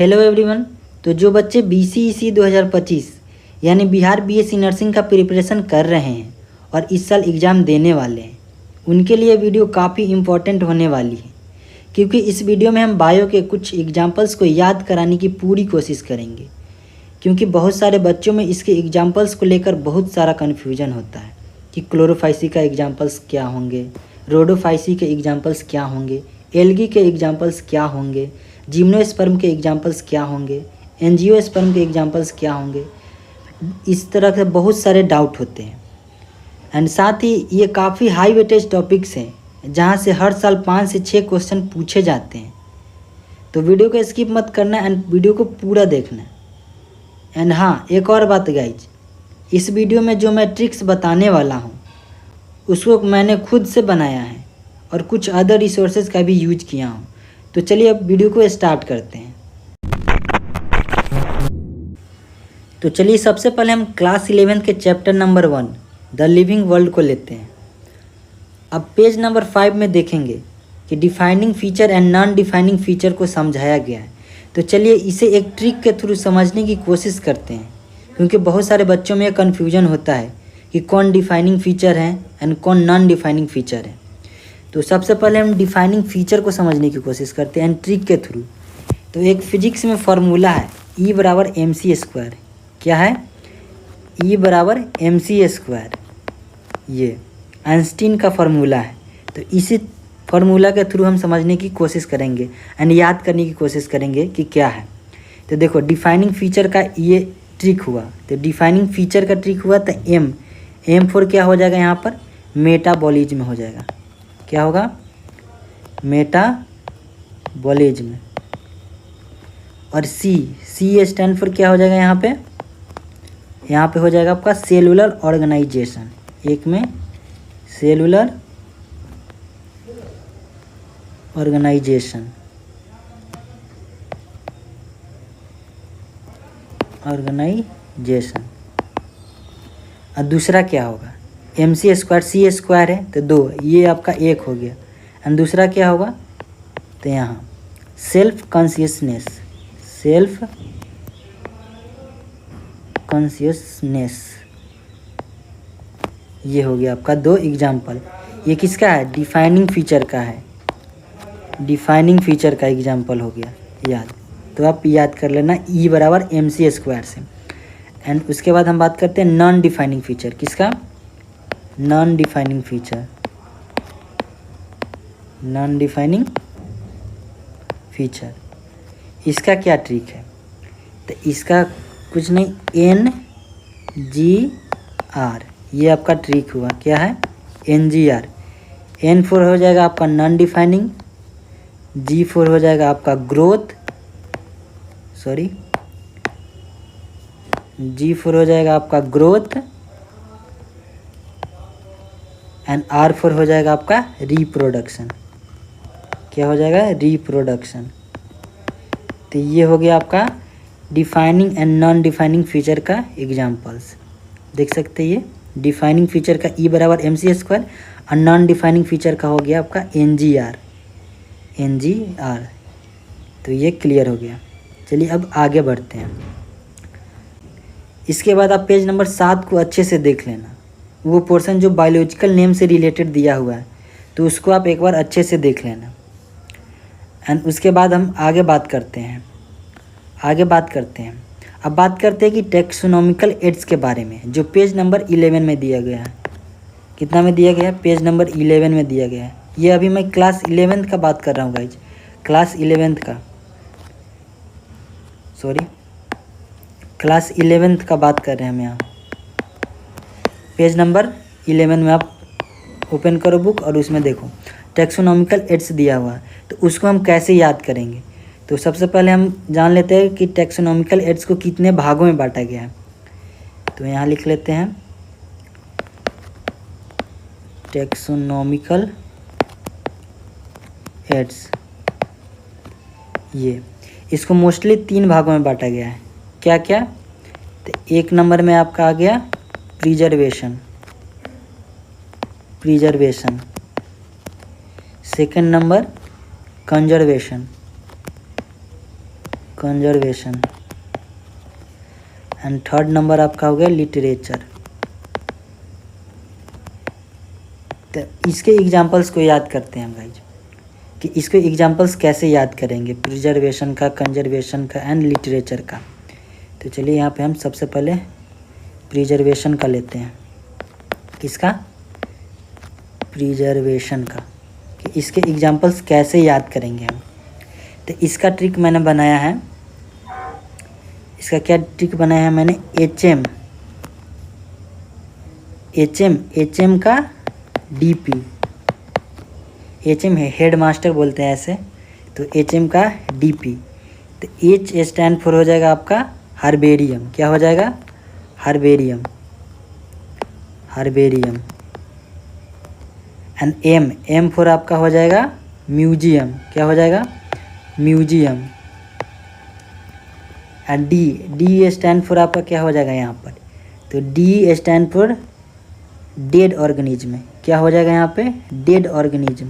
Hello everyone. तो जो बच्चे BCEC 2025 यानी बिहार BSc नर्सिंग का प्रिपरेशन कर रहे हैं और इस साल एग्ज़ाम देने वाले हैं, उनके लिए वीडियो काफ़ी इम्पोर्टेंट होने वाली है, क्योंकि इस वीडियो में हम बायो के कुछ एग्जाम्पल्स को याद कराने की पूरी कोशिश करेंगे। क्योंकि बहुत सारे बच्चों में इसके एग्जाम्पल्स को लेकर बहुत सारा कन्फ्यूजन होता है कि क्लोरोफाइसी का एग्जाम्पल्स क्या होंगे, रोडोफाइसी के एग्जाम्पल्स क्या होंगे, एल्गी के एग्जाम्पल्स क्या होंगे, जिम्नोस्पर्म के एग्जाम्पल्स क्या होंगे, एंजियोस्पर्म के एग्जाम्पल्स क्या होंगे। इस तरह के बहुत सारे डाउट होते हैं। एंड साथ ही ये काफ़ी हाई वेटेज टॉपिक्स हैं जहाँ से हर साल 5 से 6 क्वेश्चन पूछे जाते हैं। तो वीडियो को स्किप मत करना एंड वीडियो को पूरा देखना। एंड हाँ, एक और बात गाइज, इस वीडियो में जो मैं ट्रिक्स बताने वाला हूँ उसको मैंने खुद से बनाया है और कुछ अदर रिसोर्सेज का भी यूज किया हूँ। तो चलिए अब वीडियो को स्टार्ट करते हैं। तो चलिए सबसे पहले हम क्लास 11 के chapter number 1 the living world को लेते हैं। अब पेज नंबर 5 में देखेंगे कि defining feature and non defining feature को समझाया गया है। तो चलिए इसे एक ट्रिक के थ्रू समझने की कोशिश करते हैं, क्योंकि बहुत सारे बच्चों में कन्फ्यूजन होता है कि कौन डिफाइनिंग फीचर है एंड कौन नॉन डिफाइनिंग फीचर है। तो सबसे पहले हम डिफाइनिंग फीचर को समझने की कोशिश करते हैं ट्रिक के थ्रू। तो एक फिजिक्स में फार्मूला है E बराबर mc²। क्या है? E बराबर mc²। ये आइंस्टीन का फार्मूला है। तो इसी फार्मूला के थ्रू हम समझने की कोशिश करेंगे एंड याद करने की कोशिश करेंगे कि क्या है। तो देखो, डिफाइनिंग फीचर का ये ट्रिक हुआ। तो डिफाइनिंग फीचर का ट्रिक हुआ तो एम फॉर क्या हो जाएगा, यहाँ पर मेटाबॉलिज्म हो जाएगा। क्या होगा? मेटाबॉलिज्म। और सी स्टैंड फॉर क्या हो जाएगा, यहाँ पे हो जाएगा आपका सेलुलर ऑर्गेनाइजेशन। एक में सेलुलर ऑर्गेनाइजेशन और दूसरा क्या होगा? mc² c² है तो 2, ये आपका 1 हो गया। एंड दूसरा क्या होगा? तो यहाँ सेल्फ कॉन्शियसनेस ये हो गया आपका 2 एग्जाम्पल। ये किसका है? डिफाइनिंग फीचर का है। डिफाइनिंग फीचर का एग्जाम्पल हो गया याद। तो आप याद कर लेना E बराबर mc² से। एंड उसके बाद हम बात करते हैं नॉन डिफाइनिंग फीचर। किसका? Non defining feature. इसका क्या ट्रिक है? तो इसका कुछ नहीं, NGR, ये आपका ट्रिक हुआ। क्या है? NGR। N फॉर हो जाएगा आपका नॉन डिफाइनिंग, G फॉर हो जाएगा आपका ग्रोथ, G फॉर हो जाएगा आपका ग्रोथ एंड R फॉर हो जाएगा आपका रिप्रोडक्शन। क्या हो जाएगा? रिप्रोडक्शन। तो ये हो गया आपका defining and non defining feature का एग्जांपल्स। देख सकते हैं ये डिफाइनिंग फीचर का E बराबर mc² और नॉन डिफाइनिंग फीचर का हो गया आपका NGR। तो ये क्लियर हो गया। चलिए अब आगे बढ़ते हैं। इसके बाद आप पेज नंबर 7 को अच्छे से देख लेना। वो पोर्शन जो बायोलॉजिकल नेम से रिलेटेड दिया हुआ है, तो उसको आप एक बार अच्छे से देख लेना। एंड उसके बाद हम आगे बात करते हैं। अब बात करते हैं कि टैक्सोनॉमिकल एड्स के बारे में, जो पेज नंबर 11 में दिया गया है। कितना में दिया गया है? पेज नंबर 11 में दिया गया है। ये अभी मैं क्लास 11 का बात कर रहा हूँ गाइज, क्लास 11 का बात कर रहे हैं हम यहाँ। पेज नंबर 11 में आप ओपन करो बुक और उसमें देखो टैक्सोनॉमिकल एड्स दिया हुआ है। तो उसको हम कैसे याद करेंगे? तो सबसे पहले हम जान लेते हैं कि टैक्सोनॉमिकल एड्स को कितने भागों में बांटा गया है। तो यहाँ लिख लेते हैं टैक्सोनॉमिकल एड्स। ये इसको मोस्टली 3 भागों में बांटा गया है। क्या क्या? तो 1 नंबर में आपका आ गया preservation. Second number conservation. Conservation. And third number आपका हो गया लिटरेचर। तो इसके एग्जांपल्स को याद करते हैं गाइज कि इसके एग्जांपल्स कैसे याद करेंगे, प्रिजर्वेशन का, कंजर्वेशन का एंड लिटरेचर का। तो चलिए यहाँ पे हम सबसे पहले प्रिजर्वेशन का लेते हैं। किसका? प्रिजर्वेशन का, कि इसके एग्जांपल्स कैसे याद करेंगे हम। तो इसका ट्रिक मैंने बनाया है। इसका क्या ट्रिक बनाया है मैंने? एच एम का डीपी। एच एम है, हेड मास्टर बोलते हैं ऐसे, तो एच एम का डीपी। तो एच स्टैंड फॉर हो जाएगा आपका हर्बेरियम। क्या हो जाएगा? हर्बेरियम। एंड एम फॉर आपका हो जाएगा म्यूजियम। क्या हो जाएगा? Museum. And D stand for आपका क्या हो जाएगा यहाँ पर? तो D stand for dead organism. क्या हो जाएगा यहाँ पे? Dead organism.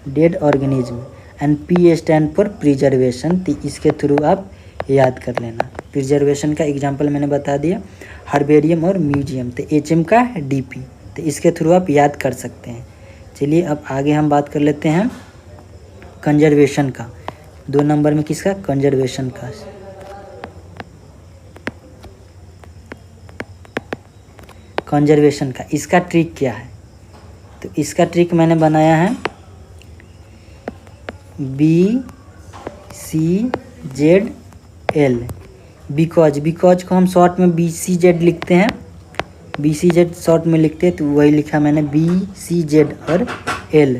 Dead organism. And P stand for preservation. तो इसके थ्रू आप याद कर लेना। प्रिजर्वेशन का एग्जांपल मैंने बता दिया, हर्बेरियम और म्यूजियम। तो एच एम का डीपी, तो इसके थ्रू आप याद कर सकते हैं। चलिए अब आगे हम बात कर लेते हैं कंजर्वेशन का। 2 नंबर में किसका? कंजर्वेशन का। कंजर्वेशन का इसका ट्रिक क्या है? तो इसका ट्रिक मैंने बनाया है BCZL। बिकॉज को हम शॉर्ट में BCZ लिखते हैं, BCZ शॉर्ट में लिखते हैं, तो वही लिखा मैंने BCZ और L।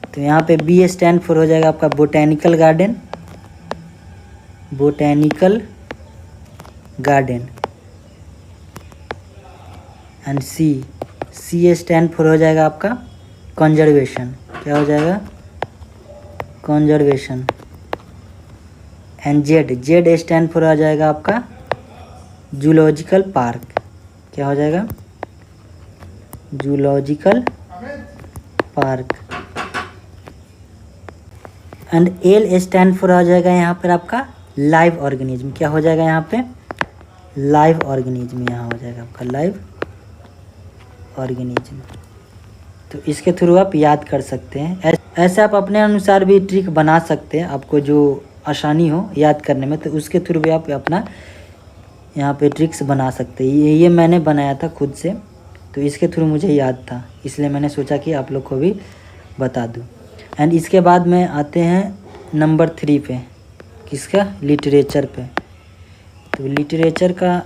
तो यहाँ पे B स्टैंड फॉर हो जाएगा आपका botanical garden. And C stand for हो जाएगा आपका कंजर्वेशन। क्या हो जाएगा? Conservation. And Z stand for आ जाएगा आपका जूलॉजिकल पार्क। क्या हो जाएगा? Zoological park. And L stand for आ जाएगा यहाँ पर आपका लाइव ऑर्गेनिज्म। क्या हो जाएगा यहाँ पे? Live organism. यहाँ हो जाएगा आपका लाइव ऑर्गेनिज्म। तो इसके थ्रू आप याद कर सकते हैं। ऐसे आप अपने अनुसार भी ट्रिक बना सकते हैं, आपको जो आसानी हो याद करने में, तो उसके थ्रू भी आप अपना यहाँ पे ट्रिक्स बना सकते हैं। ये मैंने बनाया था खुद से, तो इसके थ्रू मुझे याद था, इसलिए मैंने सोचा कि आप लोग को भी बता दूँ। एंड इसके बाद में आते हैं नंबर 3 पे। किसका? लिटरेचर पे। तो लिटरेचर का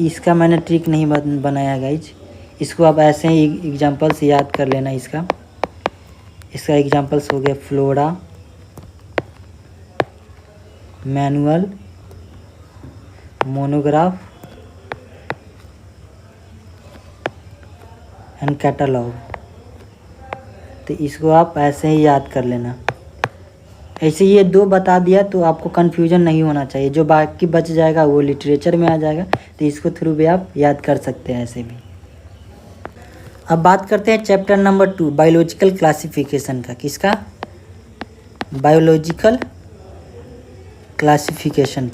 इसका मैंने ट्रिक नहीं बनाया गाइज, इसको आप ऐसे ही एग्जांपल से याद कर लेना। इसका एग्जांपल्स हो गया flora, manual, monograph and catalogue. तो इसको आप ऐसे ही याद कर लेना। ऐसे ये 2 बता दिया तो आपको कन्फ्यूजन नहीं होना चाहिए, जो बाकी बच जाएगा वो लिटरेचर में आ जाएगा। तो इसको थ्रू भी आप याद कर सकते हैं ऐसे भी। अब बात करते हैं चैप्टर नंबर 2 बायोलॉजिकल क्लासिफिकेशन का। किसका? बायोलॉजिकल क्लासिफिकेशन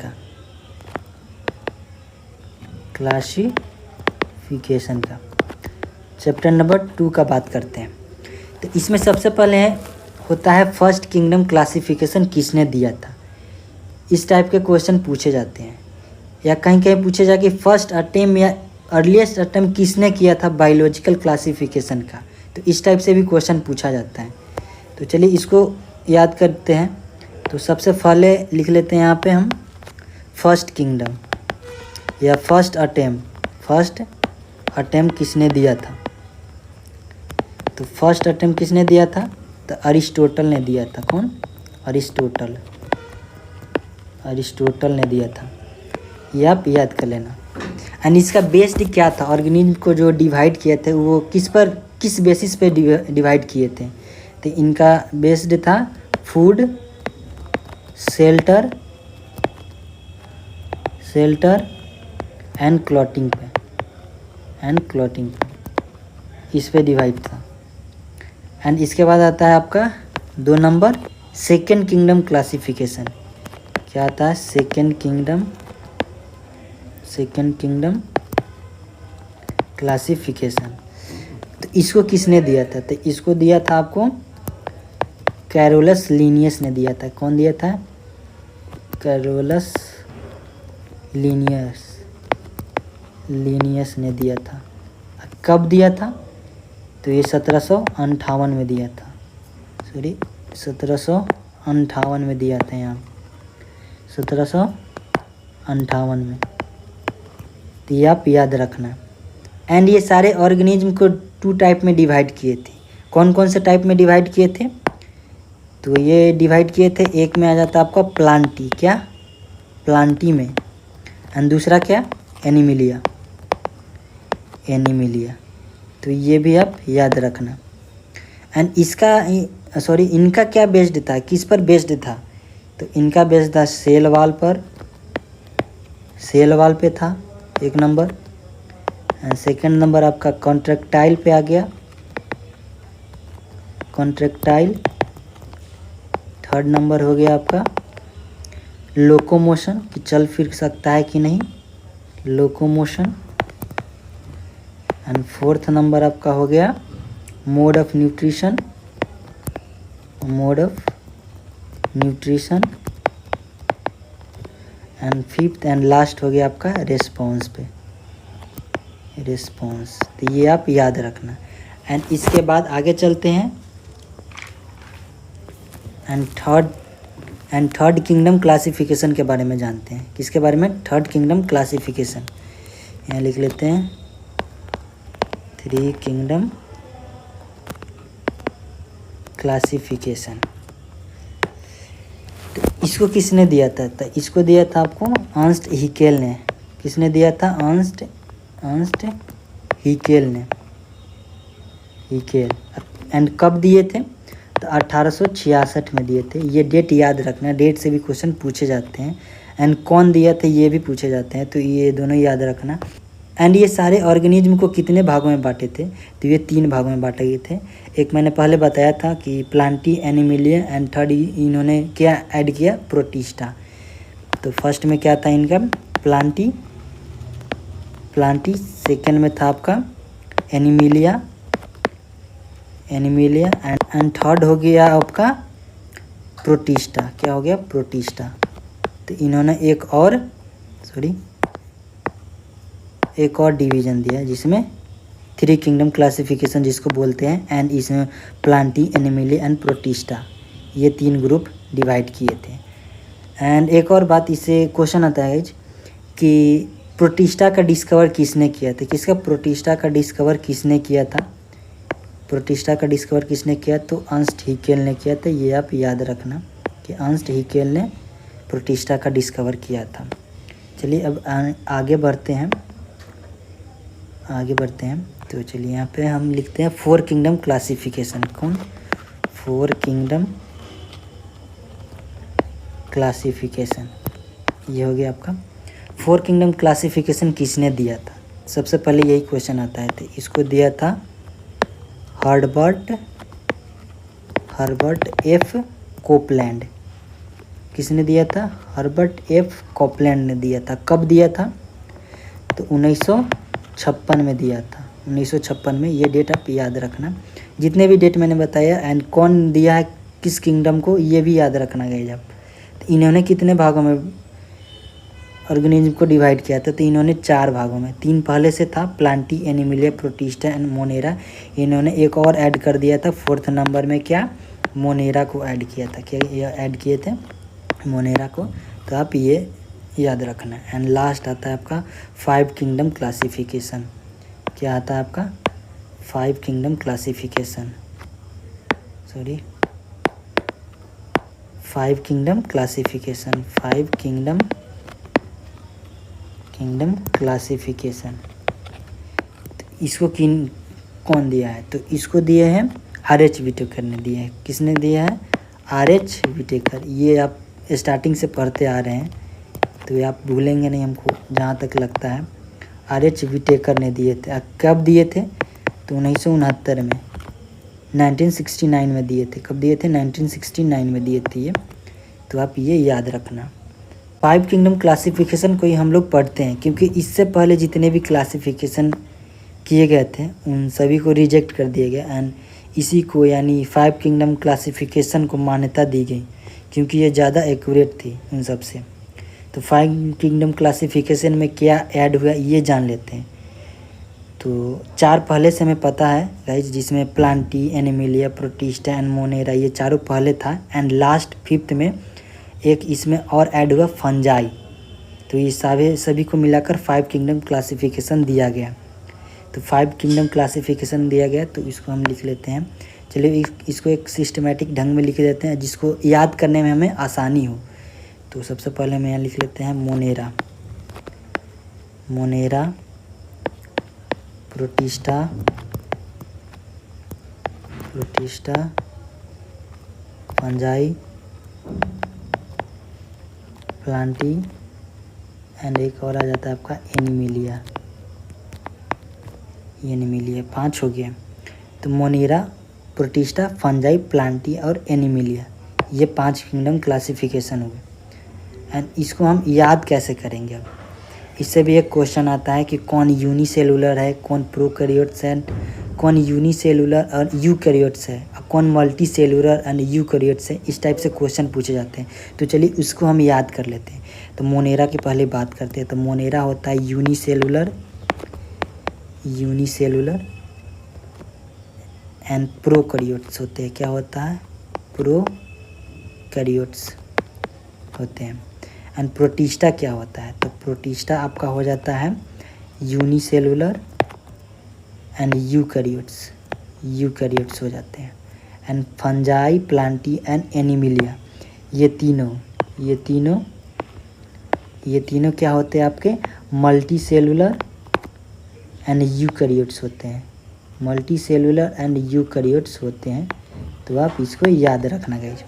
का। चैप्टर नंबर 2 का बात करते हैं। तो इसमें सबसे पहले होता है फर्स्ट किंगडम क्लासिफिकेशन किसने दिया था। इस टाइप के क्वेश्चन पूछे जाते हैं, या कहीं कहीं पूछे जाए कि फर्स्ट अटेम्प्ट या अर्लीस्ट अटेम्प्ट किसने किया था बायोलॉजिकल क्लासिफिकेशन का। तो इस टाइप से भी क्वेश्चन पूछा जाता है। तो चलिए इसको याद करते हैं। तो सबसे पहले लिख लेते हैं यहाँ पे हम फर्स्ट किंगडम या फर्स्ट अटेम्प्ट किसने दिया था। तो फर्स्ट अटेम्प्ट किसने दिया था? तो अरिस्टोटल ने दिया था। कौन? अरिस्टोटल ने दिया था। ये आप याद कर लेना। एंड इसका बेस्ड क्या था? ऑर्गेनिज्म को जो डिवाइड किए थे वो किस बेसिस पे डिवाइड किए थे? तो इनका बेस्ड था फूड, शेल्टर एंड क्लॉटिंग पे। इस पे डिवाइड था। एंड इसके बाद आता है आपका 2 नंबर सेकेंड किंगडम क्लासिफिकेशन। क्या आता है? Second kingdom classification. तो इसको किसने दिया था? तो इसको दिया था आपको कैरोलस लीनियस ने दिया था। कौन दिया था? कैरोलस लीनियस ने दिया था। कब दिया था? तो ये 1758 में दिया था। 1758 में दिया था यहाँ, 1758 में। तो ये आप याद रखना। एंड ये सारे ऑर्गेनिज्म को 2 टाइप में डिवाइड किए थे। कौन कौन से टाइप में डिवाइड किए थे? तो ये डिवाइड किए थे, एक में आ जाता आपका प्लांटी। क्या? प्लांटी में। एंड दूसरा क्या? एनिमिलिया। तो ये भी आप याद रखना। एंड इनका क्या बेस्ड था? किस पर बेस्ड था? तो इनका बेस्ड था सेल वॉल पे था 1 नंबर। एंड सेकंड नंबर आपका कॉन्ट्रैक्टाइल पे आ गया, कॉन्ट्रैक्टाइल। थर्ड नंबर हो गया आपका लोकोमोशन, कि चल फिर सकता है कि नहीं, लोकोमोशन। एंड फोर्थ नंबर आपका हो गया mode of nutrition. And fifth and last हो गया आपका रेस्पॉन्स पे, रेस्पॉन्स। तो ये आप याद रखना। एंड इसके बाद आगे चलते हैं एंड थर्ड किंगडम क्लासिफिकेशन के बारे में जानते हैं। किसके बारे में? Third kingdom classification. यहाँ लिख लेते हैं 3 किंगडम क्लासिफिकेशन। तो इसको किसने दिया था? तो इसको दिया था आपको अर्नस्ट हैकेल ने। किसने दिया था? अर्नस्ट हैकेल ने। एंड कब दिए थे? तो 1866 में दिए थे। ये डेट याद रखना, डेट से भी क्वेश्चन पूछे जाते हैं। एंड कौन दिया था ये भी पूछे जाते हैं, तो ये दोनों याद रखना। एंड ये सारे ऑर्गेनिज्म को कितने भागों में बांटे थे? तो ये 3 भागों में बांटे गए थे। एक मैंने पहले बताया था कि प्लांटी, एनिमिलिया, एंड थर्ड इन्होंने क्या ऐड किया? प्रोटिस्टा। तो फर्स्ट में क्या था इनका? प्लांटी। सेकेंड में था आपका एनिमिलिया एंड थर्ड हो गया आपका प्रोटिस्टा। क्या हो गया? प्रोटिस्टा। तो इन्होंने एक और डिवीज़न दिया जिसमें 3 किंगडम क्लासिफिकेशन जिसको बोलते हैं। एंड इसमें प्लांटी, एनिमिलिया एंड प्रोटिस्टा, ये 3 ग्रुप डिवाइड किए थे। एंड एक और बात, इससे क्वेश्चन आता है कि प्रोटिस्टा का डिस्कवर किसने किया था? प्रोटिस्टा का डिस्कवर किसने किया था? तो अर्नस्ट हैकेल ने किया था। ये आप याद रखना कि अर्नस्ट हैकेल ने प्रोटिस्टा का डिस्कवर किया था। चलिए अब आगे बढ़ते हैं। तो चलिए यहाँ पे हम लिखते हैं 4 किंगडम क्लासिफिकेशन। 4 किंगडम क्लासिफिकेशन, ये हो गया आपका 4 किंगडम क्लासिफिकेशन किसने दिया था? सबसे पहले यही क्वेश्चन आता है। तो इसको दिया था हर्बर्ट एफ कोपलैंड। किसने दिया था? हर्बर्ट एफ कोपलैंड ने दिया था। कब दिया था? तो 1956 में दिया था। 1956 में। ये डेट आप याद रखना। जितने भी डेट मैंने बताया एंड कौन दिया है किस किंगडम को, ये भी याद रखना गाइस आप। तो इन्होंने कितने भागों में ऑर्गेनिज्म को डिवाइड किया था? तो इन्होंने 4 भागों में। 3 पहले से था, Plantae, Animalia, protista and Monera. इन्होंने एक और ऐड कर दिया था 4th नंबर में। क्या? मोनेरा को ऐड किया था। क्या ऐड किए थे? मोनेरा को। तो आप ये याद रखना। एंड लास्ट आता है आपका 5 किंगडम क्लासिफिकेशन। क्या आता है आपका? 5 किंगडम क्लासिफिकेशन। 5 kingdom classification. तो इसको कौन दिया है? तो इसको दिए हैं RH विटेकर ने दिया है। किसने दिया है? RH Whittaker. ये आप स्टार्टिंग से पढ़ते आ रहे हैं तो ये आप भूलेंगे नहीं, हमको जहाँ तक लगता है। RH विटेकर ने दिए थे। कब दिए थे? तो 1969 में। 1969 में दिए थे। कब दिए थे? 1969 में दिए थे ये, तो आप ये याद रखना। 5 किंगडम क्लासिफिकेशन को ही हम लोग पढ़ते हैं, क्योंकि इससे पहले जितने भी क्लासिफिकेशन किए गए थे उन सभी को रिजेक्ट कर दिया गया एंड इसी को यानी 5 किंगडम क्लासिफिकेशन को मान्यता दी गई, क्योंकि ये ज़्यादा एक्यूरेट थी उन सब से। तो 5 किंगडम क्लासिफिकेशन में क्या ऐड हुआ ये जान लेते हैं। तो 4 पहले से हमें पता है गाइज, जिसमें Plantae, Animalia, protista and Monera, ये चारों पहले था। एंड लास्ट 5th में एक इसमें और ऐड हुआ फंजाई। तो ये सभी को मिलाकर 5 किंगडम क्लासिफिकेशन दिया गया। तो 5 किंगडम क्लासिफिकेशन दिया गया, तो इसको हम लिख लेते हैं। चलिए इसको एक सिस्टमेटिक ढंग में लिख देते हैं जिसको याद करने में हमें आसानी हो। तो सबसे पहले हम यहाँ लिख लेते हैं Monera, Monera, protista, protista, fungi, Plantae and एक और आ जाता है आपका एनिमिलिया। एनिमिलिया 5 हो गया। तो मोनेरा, प्रोटिस्टा, फंजाई, प्लांटी और एनिमिलिया, ये 5 किंगडम क्लासिफिकेशन हो गए। एंड इसको हम याद कैसे करेंगे? अब इससे भी एक क्वेश्चन आता है कि कौन यूनिसेलुलर है, कौन प्रोकैरियोट्स है, कौन यूनिसेलुलर और यूकैरियोट्स है, और कौन मल्टी सेलुलर एंड यूकैरियोट्स है। इस टाइप से क्वेश्चन पूछे जाते हैं। तो चलिए उसको हम याद कर लेते हैं। तो मोनेरा की पहले बात करते हैं। तो मोनेरा होता है यूनिसेलुलर, यूनिसेलुलर एंड प्रोकैरियोट्स होते हैं। क्या होता है? प्रोकैरियोट्स होते हैं। एंड प्रोटिस्टा क्या होता है? तो प्रोटिस्टा आपका हो जाता है यूनिसेलुलर एंड यूकैरियोट्स, यूकैरियोट्स हो जाते हैं। And fungi, Plantae and Animalia, ये तीनों क्या होते हैं आपके? मल्टी सेलुलर एंड यूकैरियोट्स होते हैं। मल्टी सेलुलर एंड यूकैरियोट्स होते हैं। तो आप इसको याद रखना गाइस।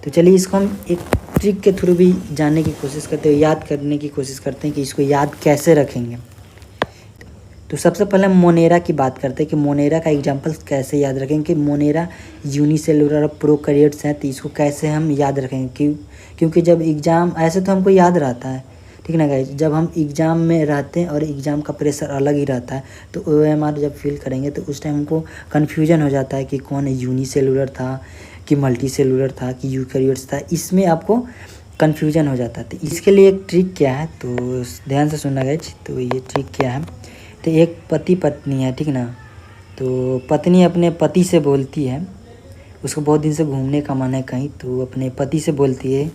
तो चलिए इसको हम एक ट्रिक के थ्रू भी जानने की कोशिश करते हैं, याद करने की कोशिश करते हैं कि इसको याद कैसे रखेंगे। तो सबसे पहले हम मोनेरा की बात करते हैं कि मोनेरा का एग्जांपल्स कैसे याद रखेंगे कि मोनेरा यूनिसेलुलर और प्रोकैरियोट्स हैं। तो इसको कैसे हम याद रखेंगे? क्योंकि जब एग्ज़ाम ऐसे तो हमको याद रहता है, ठीक ना गाइस। जब हम एग्ज़ाम में रहते हैं और एग्ज़ाम का प्रेशर अलग ही रहता है, तो OMR जब फिल करेंगे तो उस टाइम हमको कन्फ्यूजन हो जाता है कि कौन यूनिसेलुलर था कि मल्टी सेलुलर था कि यूकैरियोट्स था। इसमें आपको कन्फ्यूजन हो जाता है। तो इसके लिए एक ट्रिक क्या है, तो ध्यान से सुनना गाइस। तो ये ट्रिक क्या है? तो एक पति पत्नी है, ठीक ना। तो पत्नी अपने पति से बोलती है, उसको बहुत दिन से घूमने का मन है कहीं, तो अपने पति से बोलती है।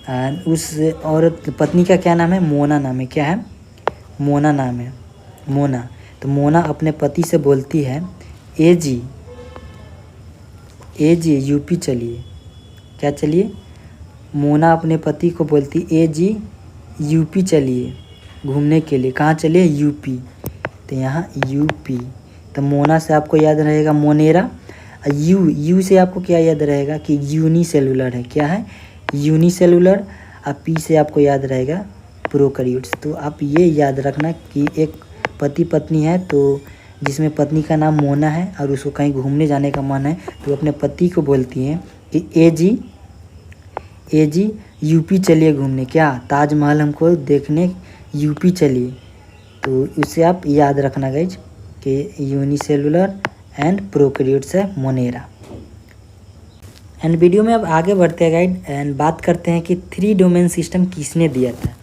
एंड उस औरत पत्नी का क्या नाम है? मोना नाम है। क्या है? मोना नाम है, मोना। तो मोना अपने पति से बोलती है, ए जी यूपी चलिए। क्या चलिए? मोना अपने पति को बोलती, ए जी यूपी चलिए घूमने के लिए। कहाँ चलिए? यूपी। तो यहाँ यूपी। तो मोना से आपको याद रहेगा मोनेरा। यू से आपको क्या याद रहेगा कि यूनिसेलुलर है। क्या है? यूनिसेलुलर। और पी से आपको याद रहेगा प्रोकैरियोट्स। तो आप ये याद रखना कि एक पति पत्नी है, तो जिसमें पत्नी का नाम मोना है और उसको कहीं घूमने जाने का मन है, तो अपने पति को बोलती हैं कि ए जी यूपी चलिए घूमने। क्या? ताजमहल हमको देखने यूपी चलिए। तो इसे आप याद रखना गाइज कि यूनिसेलुलर एंड प्रोकैरियोट्स है मोनेरा। एंड वीडियो में अब आगे बढ़ते हैं गाइड एंड बात करते हैं कि 3 डोमेन सिस्टम किसने दिया था।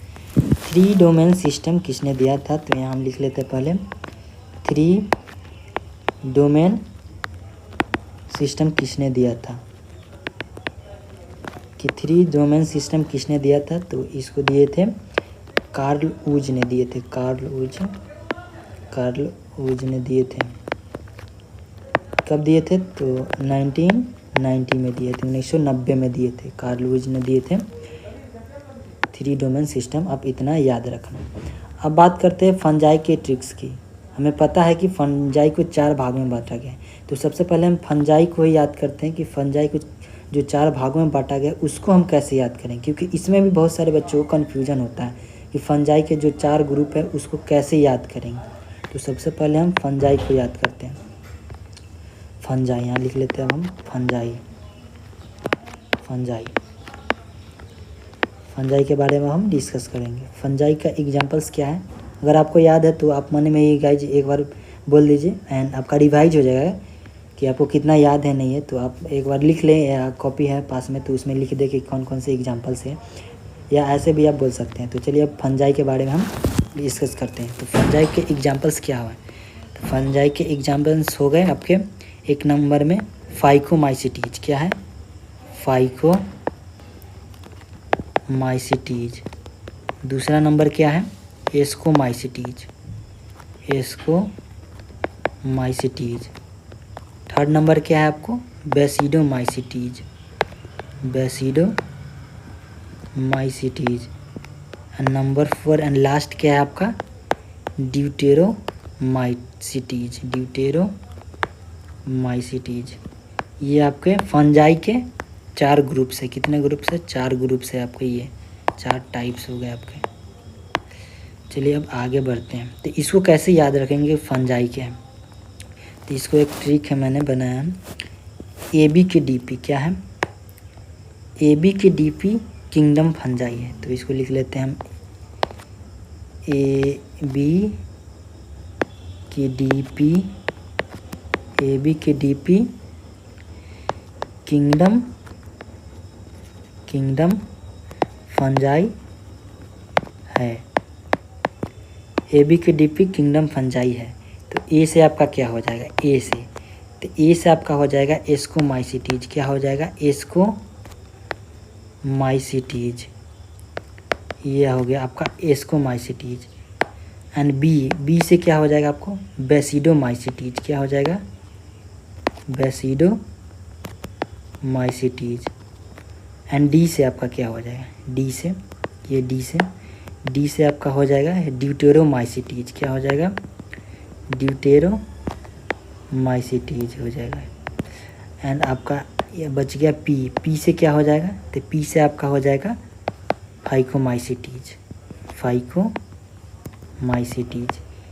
3 डोमेन सिस्टम किसने दिया था? तो यहाँ हम लिख लेते हैं पहले 3 डोमेन सिस्टम किसने दिया था कि 3 डोमेन सिस्टम किसने दिया था? तो इसको दिए थे कार्ल वुज ने दिए थे। कार्ल वुज ने दिए थे। कब दिए थे? तो 1990 में दिए थे, 1990 में दिए थे। कार्ल वुज ने दिए थे 3 डोमेन सिस्टम। आप इतना याद रखना। अब बात करते हैं फंजाई के ट्रिक्स की। हमें पता है कि फंजाई को 4 भागों में बांटा गया है। तो सबसे पहले हम फंजाई को ही याद करते हैं कि फंजाई को जो 4 भागों में बांटा गया उसको हम कैसे याद करें, क्योंकि इसमें भी बहुत सारे बच्चों को कन्फ्यूजन होता है कि फंजाई के जो 4 ग्रुप है उसको कैसे याद करेंगे। तो सबसे पहले हम फंजाई को याद करते हैं। फंजाई, यहाँ लिख लेते हैं हम फंजाई। फंजाई के बारे में हम डिस्कस करेंगे। फंजाई का एग्जांपल्स क्या है, अगर आपको याद है तो आप मन में ही गाइज एक बार बोल दीजिए एंड आपका रिवाइज हो जाएगा कि आपको कितना याद है नहीं है। तो आप एक बार लिख लें, या कॉपी है पास में तो उसमें लिख दें कि कौन कौन से एग्जांपल्स हैं, या ऐसे भी आप बोल सकते हैं। तो चलिए अब फंजाई के बारे में हम डिस्कस करते हैं। तो फंजाई के एग्जांपल्स क्या हुआ, तो फंजाई के एग्जांपल्स हो गए आपके एक नंबर में फाइकोमाइसिटीज। क्या है, फाइकोमाइसिटीज। दूसरा नंबर क्या है, एस्कोमाइसिटीज। थर्ड नंबर क्या है आपको, basidiomycetes. And number 4 and last क्या है आपका, ड्यूटेरोमाइसिटीज। ये आपके फंजाई के 4 ग्रुप्स है। कितने ग्रुप्स है, 4 ग्रुप्स है आपके, ये 4 टाइप्स हो गए आपके। चलिए अब आगे बढ़ते हैं। तो इसको कैसे याद रखेंगे फंजाई के, तो इसको एक ट्रिक है मैंने बनाया। AB के DP क्या है, AB के DP किंगडम फंजाई है। तो इसको लिख लेते हैं हम AB के DP किंगडम फंजाई है। AB के DP किंगडम फंजाई है। तो ए से आपका क्या हो जाएगा, ए से आपका हो जाएगा एस्कोमाइसिटीज। क्या हो जाएगा, एस्कोमाइसिटीज। ये हो गया आपका एस्कोमाइसिटीज। एंड बी से क्या हो जाएगा आपको, बेसिडोमाइसिटीज। क्या हो जाएगा, बेसिडोमाइसिटीज। एंड डी से आपका क्या हो जाएगा, डी से आपका हो जाएगा ड्यूटेरोमाइसिटीज। क्या हो जाएगा, ड्यूटेरोमाइसिटीज हो जाएगा। एंड आपका ये बच गया पी से क्या हो जाएगा, तो पी से आपका हो जाएगा फाइकोमाइसिटीज।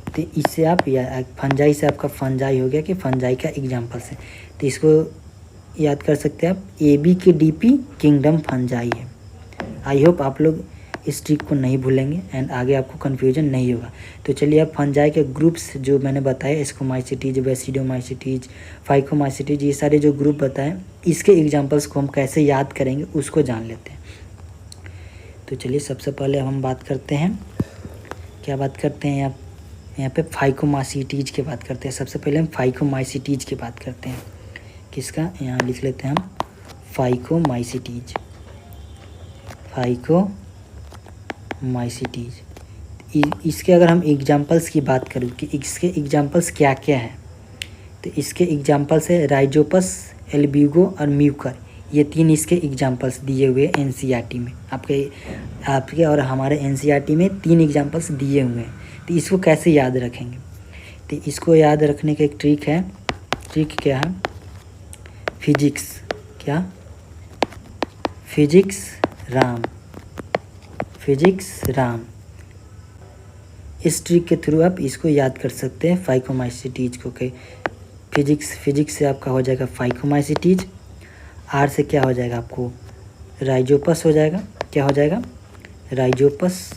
तो इससे आप या फंजाई से आपका फंजाई हो गया कि फंजाई का एग्जाम्पल है। तो इसको याद कर सकते हैं आप, AB के DP किंगडम फंजाई है। आई होप आप लोग इस ट्रिक को नहीं भूलेंगे एंड आगे आपको कन्फ्यूजन नहीं होगा। तो चलिए अब फंजाई के ग्रुप्स जो मैंने बताए, एस्कोमाइसिटीज, बेसिडोमाइसिटीज, फाइकोमाइसिटीज, ये सारे जो ग्रुप बताएं, इसके एग्जांपल्स को हम कैसे याद करेंगे उसको जान लेते हैं। तो चलिए सबसे पहले हम बात करते हैं, क्या बात करते हैं यहाँ पे फाइकोमाइसिटीज की बात करते हैं। सबसे पहले हम फाइकोमाइसिटीज की बात करते हैं। किसका, यहाँ लिख लेते हैं हम फाइकोमाइसिटीज। इसके अगर हम एग्जांपल्स की बात करूँ कि इसके एग्जांपल्स क्या क्या हैं, तो इसके एग्जांपल्स है राइजोपस, एल्ब्यूगो और म्यूकर। ये 3 इसके एग्जांपल्स दिए हुए NCERT में। आपके और हमारे NCERT में 3 एग्जांपल्स दिए हुए हैं। तो इसको कैसे याद रखेंगे, तो इसको याद रखने का एक ट्रिक है। ट्रिक क्या है, फिजिक्स राम। इस ट्रिक के थ्रू आप इसको याद कर सकते हैं फाइकोमाइसिटीज को। कि फिजिक्स से आपका हो जाएगा फाइकोमाइसिटीज। R से क्या हो जाएगा आपको, राइजोपस हो जाएगा। क्या हो जाएगा, राइजोपस।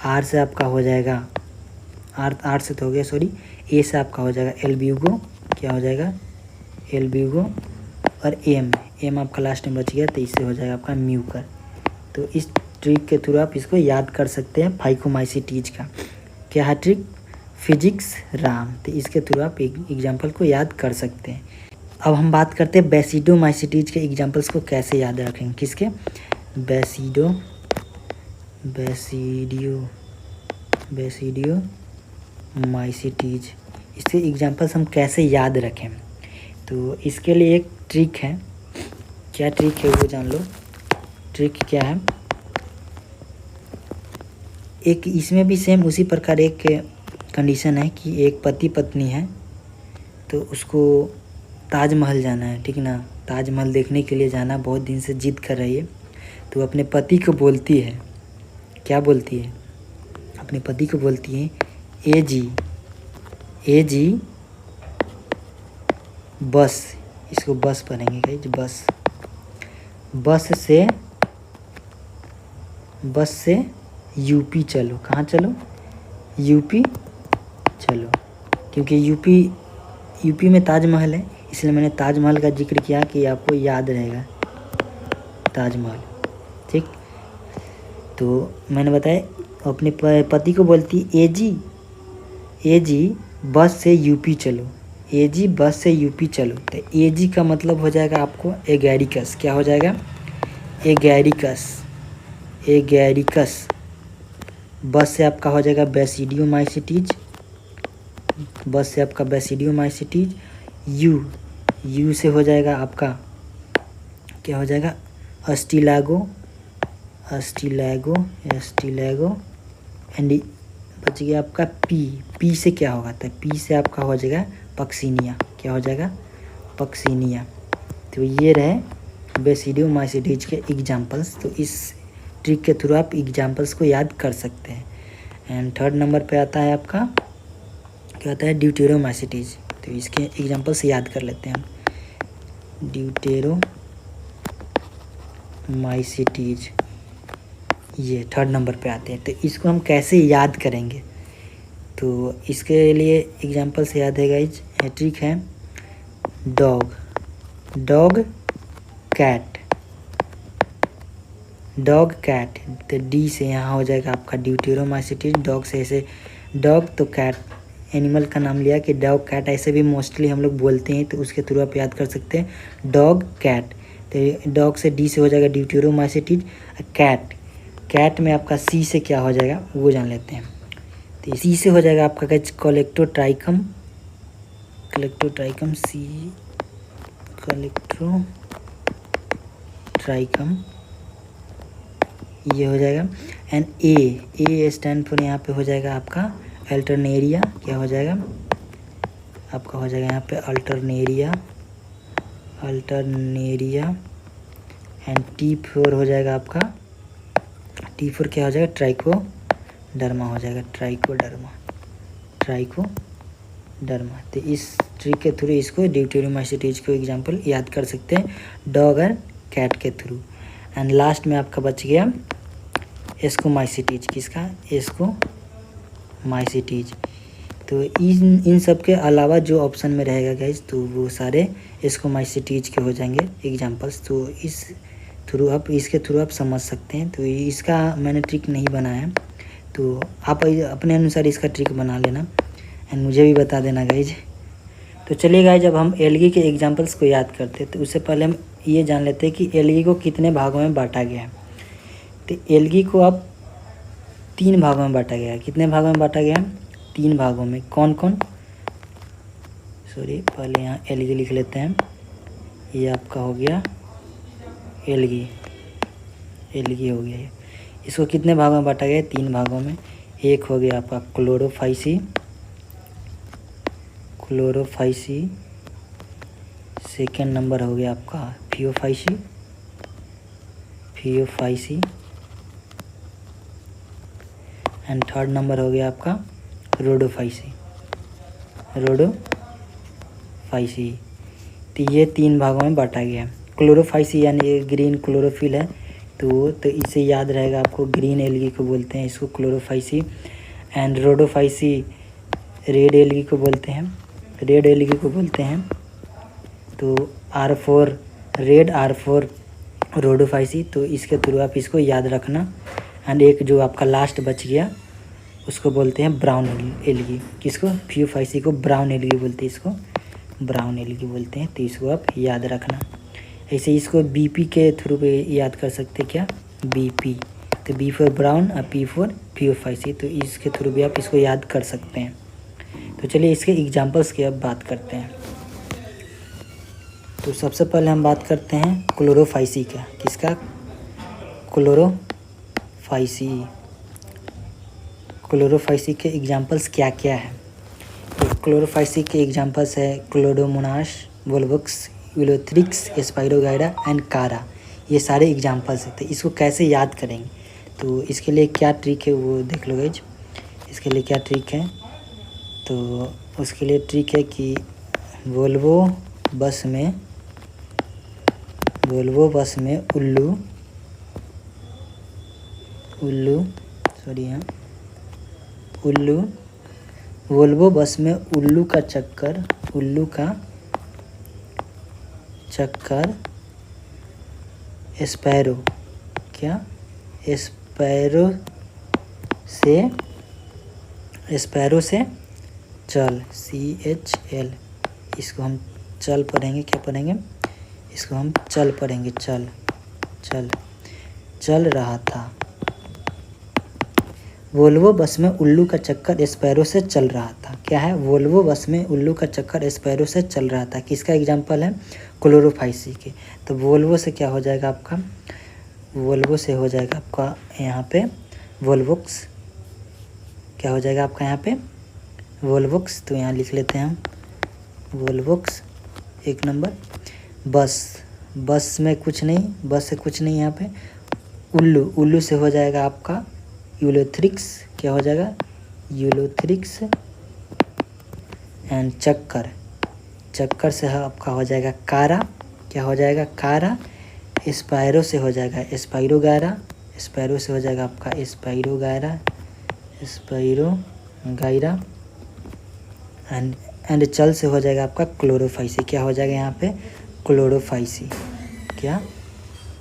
R से आपका हो जाएगा, R से तो हो गया सॉरी, A से आपका हो जाएगा एल्ब्यूगो। क्या हो जाएगा, एल्ब्यूगो। और M आपका लास्ट में बच गया, तो इससे हो जाएगा आपका म्यूकर। तो इस ट्रिक के थ्रू आप इसको याद कर सकते हैं फाइकोमाइसिटीज का। क्या है ट्रिक, फिजिक्स राम। तो इसके थ्रू आप एग्जाम्पल को याद कर सकते हैं। अब हम बात करते हैं बेसिडोमाइसिटीज के एग्जाम्पल्स को कैसे याद रखेंगे। किसके, बेसिडोमाइसिटीज। इसके एग्जाम्पल्स हम कैसे याद रखें, तो इसके लिए एक ट्रिक है। क्या ट्रिक है वो जान लो। ट्रिक क्या है, एक इसमें भी सेम उसी प्रकार एक कंडीशन है कि एक पति पत्नी है, तो उसको ताजमहल जाना है, ठीक ना। ताजमहल देखने के लिए जाना, बहुत दिन से जिद कर रही है। तो अपने पति को बोलती है, क्या बोलती है, अपने पति को बोलती है, ए जी बस, इसको बस पढ़ेंगे गाइज, बस से यूपी चलो। कहाँ चलो? यूपी चलो, क्योंकि यूपी में ताजमहल है, इसलिए मैंने ताजमहल का जिक्र किया कि आपको याद रहेगा ताजमहल। ठीक, तो मैंने बताया अपने पति को बोलती ए जी बस से यूपी चलो, ए जी बस से यूपी चलो। तो ए जी का मतलब हो जाएगा आपको एगैरिकस। क्या हो जाएगा? एगैरिकस। बस से आपका हो जाएगा बेसिडियोमाइसिटीज, बस से आपका बेसिडियोमाइसिटीज। यू से हो जाएगा आपका, क्या हो जाएगा? अस्टिलागो एंड बच गया आपका पी से क्या होगा? तो पी से आपका हो जाएगा पक्सिनिया। क्या हो जाएगा? पक्सिनिया। तो ये रहे बेसिडियोमाइसिटीज के एग्जाम्पल्स। तो इस ट्रिक के थ्रू आप एग्जाम्पल्स को याद कर सकते हैं। एंड थर्ड नंबर पे आता है आपका, क्या आता है? ड्यूटेरोमाइसिटीज। तो इसके एग्जाम्पल्स याद कर लेते हैं हम। ड्यूटेरोमाइसिटीज ये थर्ड नंबर पे आते हैं। तो इसको हम कैसे याद करेंगे? तो इसके लिए एग्जाम्पल से याद है गाइज, ट्रिक है डॉग कैट। तो डी से यहाँ हो जाएगा आपका ड्यूटेरोमाइसिटीज। डॉग से ऐसे डॉग, तो कैट एनिमल का नाम लिया कि डॉग कैट, ऐसे भी मोस्टली हम लोग बोलते हैं, तो उसके थ्रू आप याद कर सकते हैं डॉग कैट। तो डॉग से डी से हो जाएगा ड्यूटेरोमाइसिटीज। कैट में आपका सी से क्या हो जाएगा वो जान लेते हैं। तो सी से हो जाएगा आपका गाइज कोलेक्टोट्राइकम सी, कोलेक्टोट्राइकम ये हो जाएगा। एंड ए स्टैंड फॉर यहाँ पे हो जाएगा आपका अल्टरनेरिया। क्या हो जाएगा? आपका हो जाएगा यहाँ पे अल्टरनेरिया। एंड टी फोर हो जाएगा आपका, टी फोर क्या हो जाएगा? ट्राइकोडर्मा हो जाएगा, ट्राइकोडर्मा। तो इस ट्रिक के थ्रू इसको ड्यूटेरोमाइसिटीज को एग्जाम्पल याद कर सकते हैं डॉग और कैट के थ्रू। एंड लास्ट में आपका बच गया एस्कोमाइसिटीज। किसका? एस्कोमाइसिटीज। तो इन सब के अलावा जो ऑप्शन में रहेगा गाइज, तो वो सारे एस्कोमाइसिटीज के हो जाएंगे एग्जाम्पल्स। तो इसके थ्रू आप समझ सकते हैं। तो इसका मैंने ट्रिक नहीं बनाया है, तो आप अपने अनुसार इसका ट्रिक बना लेना एंड मुझे भी बता देना गाइज। तो चलिए गाइज, जब हम एल्गी के एग्जाम्पल्स को याद करते हैं तो उससे पहले हम ये जान लेते हैं कि एल्गी को कितने भागों में बांटा गया है। तो एल्गी को अब 3 भागों में बांटा गया है। कितने भागों में बांटा गया है? 3 भागों में। कौन? पहले यहाँ एल्गी लिख लेते हैं। ये आपका हो गया एल्गी हो गया ये। इसको कितने भागों में बांटा गया है? 3 भागों में। एक हो गया आपका क्लोरोफाइसी। सेकेंड नंबर हो गया आपका फियोफाइसी। एंड थर्ड नंबर हो गया आपका रोडोफाइसी। तो ये 3 भागों में बांटा गया है। क्लोरोफाइसी यानी ग्रीन क्लोरोफिल है, तो इसे याद रहेगा आपको, ग्रीन एल्गी को बोलते हैं इसको Chlorophyceae. And Rhodophyceae red algae को बोलते हैं। तो R4 रेड, R4 रोडोफाइसी। तो इसके थ्रू आप इसको याद रखना। एंड एक जो आपका लास्ट बच गया उसको बोलते हैं ब्राउन एल्गी। किसको? फियोफाइसी को ब्राउन एल्गी बोलते हैं, तो इसको आप याद रखना। ऐसे इसको BP के थ्रू पे याद कर सकते हैं। क्या? BP। तो B फॉर ब्राउन और P फॉर फियोफाइसी। तो इसके थ्रू भी आप इसको याद कर सकते हैं। तो चलिए इसके एग्जाम्पल्स की अब बात करते हैं। तो सबसे पहले हम बात करते हैं क्लोरोफाइसी का। किसका? क्लोरोफाइसी के एग्जाम्पल्स क्या क्या है? तो क्लोरोफाइसी के एग्जाम्पल्स है क्लोडोमोनास, वोल्वोक्स, यूलोथ्रिक्स, स्पाइरोगाइडा एंड कारा। ये सारे एग्जाम्पल्स हैं। तो इसको कैसे याद करेंगे? तो इसके लिए क्या ट्रिक है वो देख लो गाइज। इसके लिए क्या ट्रिक है? तो उसके लिए ट्रिक है कि वोल्वो बस में वोल्वो बस में उल्लू वोल्वो बस में उल्लू का चक्कर स्पैरो स्पैरो से चल CHL, इसको हम चल पढ़ेंगे, क्या पढ़ेंगे, इसको हम चल पढ़ेंगे, चल रहा था। वोल्वो बस में उल्लू का चक्कर स्पैरो से चल रहा था। क्या है, वोल्वो बस में उल्लू का चक्कर स्पैरो से चल रहा था। किसका एग्जाम्पल है, क्लोरोफाइसी के। तो वोल्वो से क्या हो जाएगा आपका, वोल्वो से हो जाएगा आपका यहाँ पे वोल्वोक्स, क्या हो जाएगा आपका यहाँ पे वोल्वोक्स। तो यहाँ लिख लेते हैं हम वोल्वोक्स 1 नंबर। बस में कुछ नहीं, बस से कुछ नहीं यहाँ पे। उल्लू से हो जाएगा आपका यूलोथ्रिक्स, क्या हो जाएगा यूलोथ्रिक्स। एंड चक्कर से आपका हो जाएगा कारा, क्या हो जाएगा कारा। स्पायरो से हो जाएगा स्पाइरोगायरा, स्पैरो से हो जाएगा आपका स्पाइरोगायरा। एंड चल से हो जाएगा आपका क्लोरोफाइसी, क्या हो जाएगा यहाँ पे क्लोरोफाइसी, क्या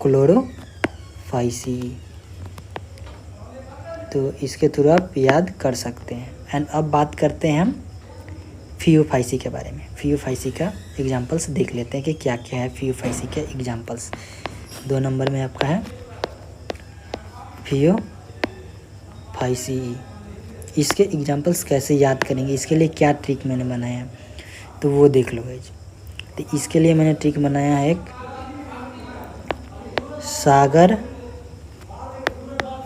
क्लोरोफाइसी। तो इसके थ्रू आप याद कर सकते हैं। एंड अब बात करते हैं हम फियोफाइसी के बारे में। फियोफाइसी का एग्जांपल्स देख लेते हैं कि क्या क्या है फियोफाइसी के एग्जांपल्स। 2 नंबर में आपका है फियोफाइसी। इसके एग्जांपल्स कैसे याद करेंगे, इसके लिए क्या ट्रिक मैंने बनाया है तो वो देख लो गाइज। तो इसके लिए मैंने ट्रिक बनाया है एक सागर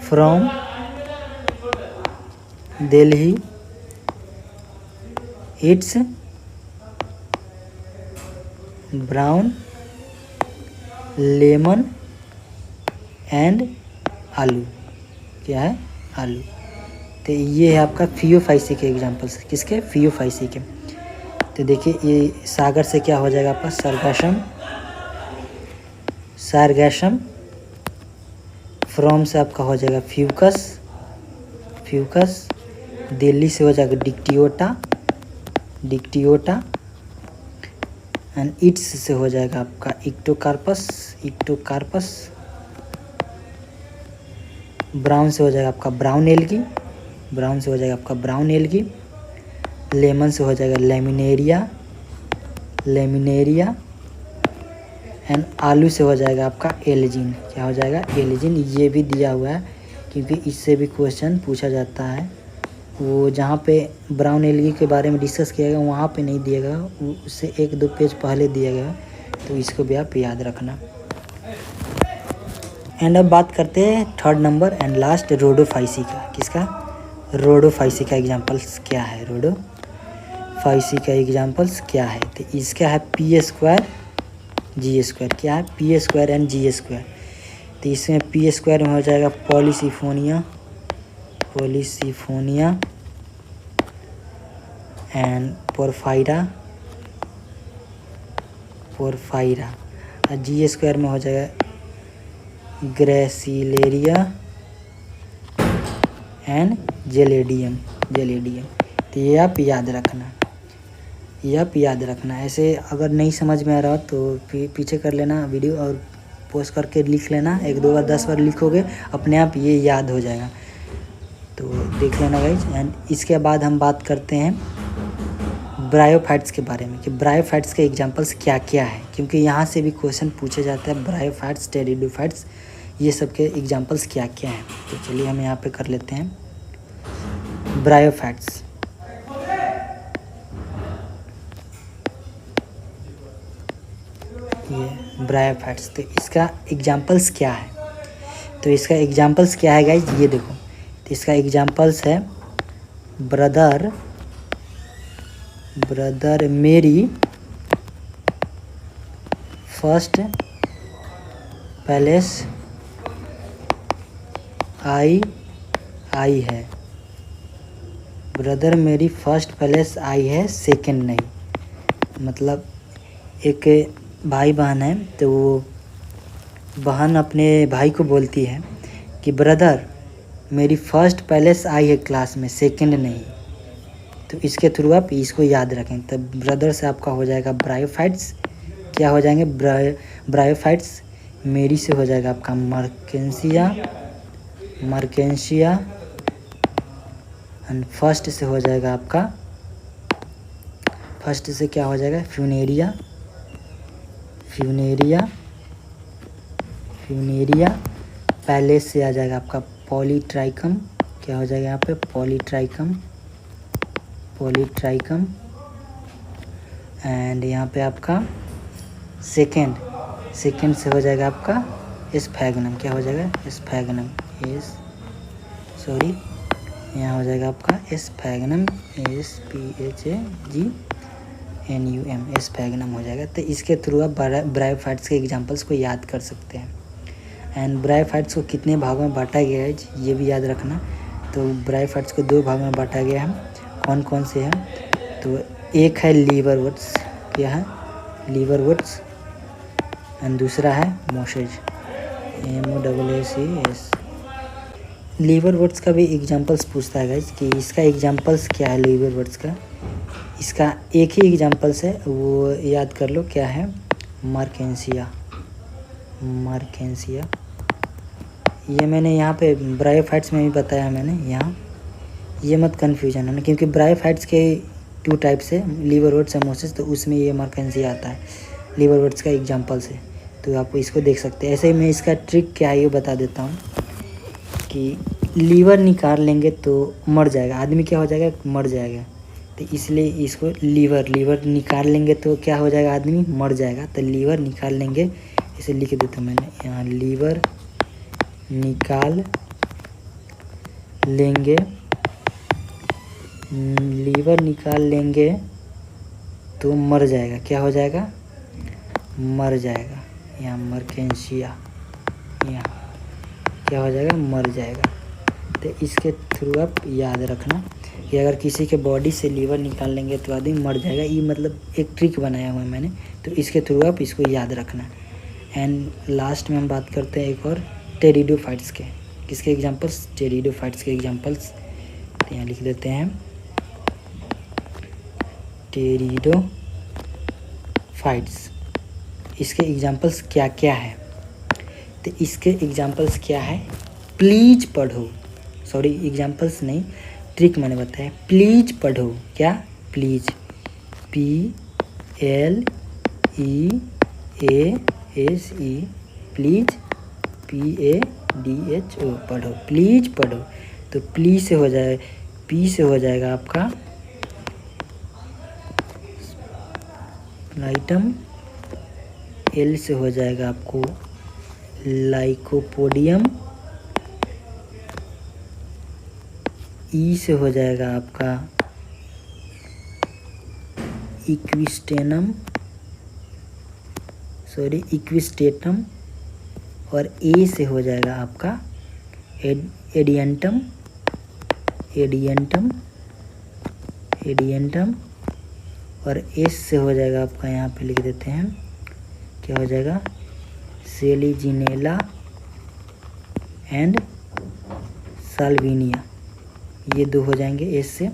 from Delhi, it's brown lemon and aloo, क्या है आलू। तो ये है आपका फियोफाइसी के एग्जांपल्स, किसके फियोफाइसी के। तो देखिए ये सागर से क्या हो जाएगा आपका सारगैशम। फ्रॉम से आपका हो जाएगा फ्यूकस। दिल्ली से हो जाएगा डिक्टियोटा। एंड इट्स से हो जाएगा आपका इक्टोकार्पस। ब्राउन से हो जाएगा आपका ब्राउन एल्गी। लेमन से हो जाएगा लेमिनेरिया। एंड आलू से हो जाएगा आपका एल्जिन, क्या हो जाएगा एल्जिन। ये भी दिया हुआ है क्योंकि इससे भी क्वेश्चन पूछा जाता है। वो जहाँ पे ब्राउन एल्गी के बारे में डिस्कस किया गया वहाँ पे नहीं दिया गया, उससे 1-2 पेज पहले दिया गया, तो इसको भी आप याद रखना। एंड अब बात करते हैं 3rd number and last Rhodophyceae का। किसका, रोडोफाइसी का एग्जांपल्स क्या है, रोडोफाइसी का एग्जांपल्स क्या है। तो इसका है P² G², क्या है P² एंड G²। तो इसमें P² में हो जाएगा पॉलीसिफोनिया एंड पोरफायरा। और G² में हो जाएगा ग्रेसिलेरिया एंड जेलेडियम। तो ये आप याद रखना। ऐसे अगर नहीं समझ में आ रहा तो पीछे कर लेना वीडियो और पोस्ट करके लिख लेना। 1-2 बार 10 बार लिखोगे अपने आप ये याद हो जाएगा, तो देख लेना गाइज। एंड इसके बाद हम बात करते हैं ब्रायोफाइट्स के बारे में कि ब्रायोफाइट्स के एग्जांपल्स क्या क्या है, क्योंकि यहाँ से भी क्वेश्चन पूछे जाते हैं ब्रायोफाइट्स, टेरिडोफाइट्स, ये सब के एग्जांपल्स क्या क्या हैं। तो चलिए हम यहाँ पे कर लेते हैं ब्रायोफाइट्स। ये ब्रायोफाइट्स, तो इसका एग्जांपल्स क्या है। तो इसका एग्जांपल्स क्या है गाइज, ये देखो। तो इसका एग्जांपल्स है ब्रदर मेरी फर्स्ट पैलेस आई है। ब्रदर मेरी फर्स्ट पैलेस आई है, सेकंड नहीं। मतलब एक भाई बहन है, तो वो बहन अपने भाई को बोलती है कि ब्रदर मेरी फर्स्ट पैलेस आई है क्लास में, सेकंड नहीं। तो इसके थ्रू आप इसको याद रखें। तब ब्रदर से आपका हो जाएगा ब्रायोफाइट्स, क्या हो जाएंगे ब्रायोफाइट्स। मेरी से हो जाएगा आपका मर्केंशिया एंड फर्स्ट से हो जाएगा आपका, फर्स्ट से क्या हो जाएगा फ्यूनेरिया, पैलेस से आ जाएगा आपका पॉलीट्राइकम, क्या हो जाएगा यहाँ पे पॉलीट्राइकम। एंड यहाँ पे आपका सेकेंड से हो जाएगा आपका एस्फैगनम, क्या हो जाएगा एस्फैगनम, यहाँ हो जाएगा आपका एस्फैगनम, SPHAGNUM, एस्फैगनम हो जाएगा। तो इसके थ्रू आप ब्रायोफाइट्स के एग्जांपल्स को याद कर सकते हैं। एंड ब्रायोफाइट्स को कितने भागों में बांटा गया है ये भी याद रखना। तो ब्रायोफाइट्स को 2 भागों में बांटा गया है। कौन कौन से हैं? तो एक है लीवरवुड्स, क्या है लीवरवुड्स, एंड दूसरा है मोसेज, MOSSES। लीवरवुड्स का भी एग्जांपल्स पूछता है गाइस कि इसका एग्जांपल्स क्या है लीवरवुड्स का। इसका एक ही एग्जांपल्स है, वो याद कर लो, क्या है मर्केंशिया। ये मैंने यहाँ पे ब्रायोफाइट्स में भी बताया मैंने, यहाँ ये मत कन्फ्यूजन है ना, क्योंकि ब्रायोफाइट्स के 2 टाइप्स है, लीवरवुड्स और मोसेस, तो उसमें ये मर्केंशिया आता है, लीवरवुड्स का एग्जांपल्स है। तो आप इसको देख सकते हैं। ऐसे ही मैं इसका ट्रिक क्या है ये बता देता हूँ कि लीवर निकाल लेंगे तो मर जाएगा आदमी, क्या हो जाएगा मर जाएगा। तो इसलिए इसको लीवर निकाल लेंगे तो क्या हो जाएगा आदमी मर जाएगा। तो लीवर निकाल लेंगे, इसे लिख देता हूँ मैंने यहाँ, लीवर निकाल लेंगे तो मर जाएगा, क्या हो जाएगा मर जाएगा। यहाँ मर्केंशिया, यहाँ क्या हो जाएगा मर जाएगा। तो इसके थ्रू आप याद रखना कि अगर किसी के बॉडी से लीवर निकाल लेंगे तो आदमी मर जाएगा। ये मतलब एक ट्रिक बनाया हुआ है मैंने, तो इसके थ्रू आप इसको याद रखना। एंड लास्ट में हम बात करते हैं एक और टेरिडोफाइट्स के, किसके एग्जांपल्स टेरिडोफाइट्स के एग्जांपल्स। तो यहाँ लिख देते हैं टेरिडोफाइट्स, इसके एग्जांपल्स क्या क्या है। तो इसके एग्जांपल्स क्या है, प्लीज पढ़ो, सॉरी एग्जांपल्स नहीं ट्रिक मैंने बताया, प्लीज पढ़ो, क्या प्लीज PLEASE, प्लीज PADHO, पढ़ो, प्लीज पढ़ो। तो प्लीज से हो जाए, P से हो जाएगा आपका लाइटम, L से हो जाएगा आपको लाइकोपोडियम, E से हो जाएगा आपका इक्विस्टेटम, और A से हो जाएगा आपका एडियंटम, और S से हो जाएगा आपका, यहाँ पे लिख देते हैं, क्या हो जाएगा सेलिजिनेला एंड साल्विनिया, ये 2 हो जाएंगे S से।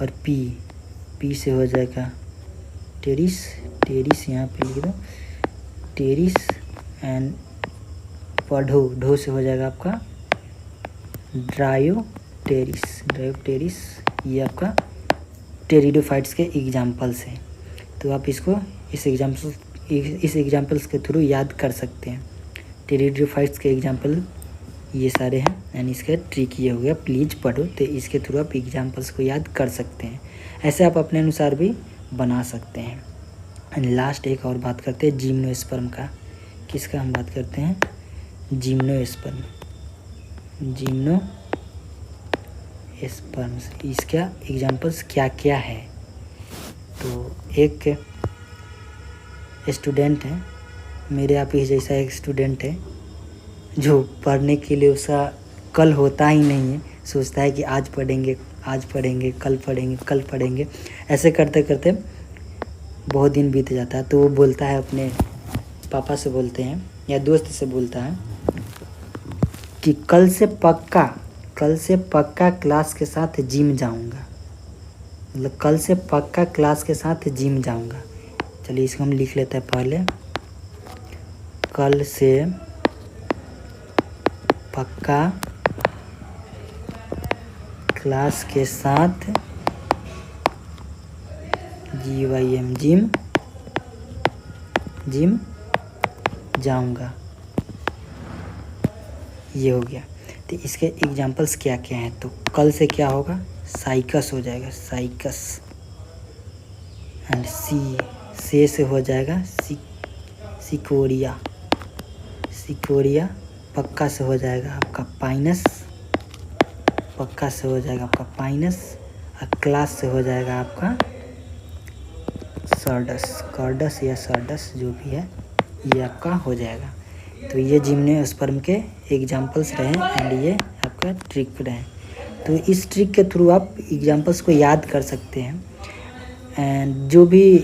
और P से हो जाएगा टेरिस, यहाँ पे लिख दो टेरिस, एंड ढो से हो जाएगा आपका ड्रायोटेरिस। ये आपका टेरिडोफाइट्स के एग्जांपल्स हैं। तो आप इसको इस एग्जांपल्स के थ्रू याद कर सकते हैं। टेरिडोफाइट्स के एग्जांपल ये सारे हैं, यानी इसका ट्रिक ये हो गया प्लीज पढ़ो। तो इसके थ्रू आप एग्जांपल्स को याद कर सकते हैं। ऐसे आप अपने अनुसार भी बना सकते हैं। एंड लास्ट एक और बात करते हैं जिम्नोस्पर्म का। किसका हम बात करते हैं, जिम्नोस्पर्म। इसका एग्जांपल्स क्या क्या है। तो एक स्टूडेंट है, मेरे आप ही जैसा एक स्टूडेंट है जो पढ़ने के लिए उसका कल होता ही नहीं है, सोचता है कि आज पढ़ेंगे, कल पढ़ेंगे। ऐसे करते करते बहुत दिन बीत जाता है, तो वो बोलता है अपने पापा से बोलते हैं या दोस्त से बोलता है कि कल से पक्का क्लास के साथ जिम जाऊंगा। मतलब कल से पक्का क्लास के साथ जिम जाऊंगा। चलिए इसको हम लिख लेते हैं पहले। कल से पक्का क्लास के साथ जिम जाऊंगा। ये हो गया। तो इसके एग्जाम्पल्स क्या क्या हैं? तो कल से क्या होगा? साइकस हो जाएगा, साइकस। एंड से हो जाएगा सिकोरिया। पक्का से हो जाएगा आपका पाइनस। और क्लास से हो जाएगा आपका कार्डस या सर्डस, जो भी है ये आपका हो जाएगा। तो ये जिम्नोस्पर्म के एग्जाम्पल्स रहे एंड ये आपका ट्रिक रहे। तो इस ट्रिक के थ्रू आप एग्जाम्पल्स को याद कर सकते हैं। एंड जो भी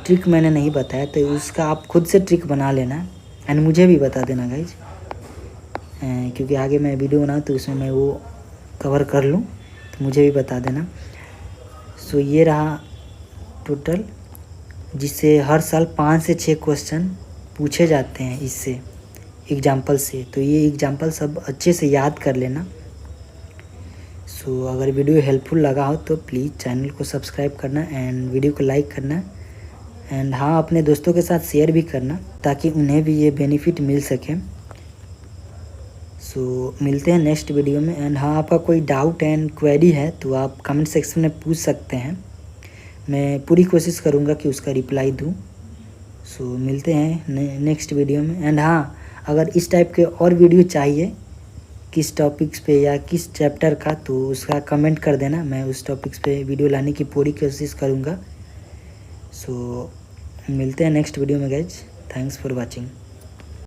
ट्रिक मैंने नहीं बताया तो उसका आप खुद से ट्रिक बना लेना एंड मुझे भी बता देना गाइज, क्योंकि आगे मैं वीडियो बनाऊँ तो उसमें मैं वो कवर कर लूँ, तो मुझे भी बता देना। सो ये रहा टोटल, जिससे हर साल 5 से 6 क्वेश्चन पूछे जाते हैं इससे एग्जाम्पल से। तो ये एग्जाम्पल सब अच्छे से याद कर लेना। सो अगर वीडियो हेल्पफुल लगा हो तो प्लीज़ चैनल को सब्सक्राइब करना एंड वीडियो को लाइक करना एंड हाँ, अपने दोस्तों के साथ शेयर भी करना ताकि उन्हें भी ये बेनिफिट मिल सके। सो मिलते हैं नेक्स्ट वीडियो में। एंड हाँ, आपका कोई डाउट एंड क्वेरी है तो आप कमेंट सेक्शन में पूछ सकते हैं। मैं पूरी कोशिश करूँगा कि उसका रिप्लाई दूँ। सो मिलते हैं नेक्स्ट वीडियो में। एंड हाँ, अगर इस टाइप के और वीडियो चाहिए किस टॉपिक्स पे या किस चैप्टर का, तो उसका कमेंट कर देना, मैं उस टॉपिक्स पे वीडियो लाने की पूरी कोशिश करूँगा। सो मिलते हैं नेक्स्ट वीडियो में गाइज। Thanks for watching.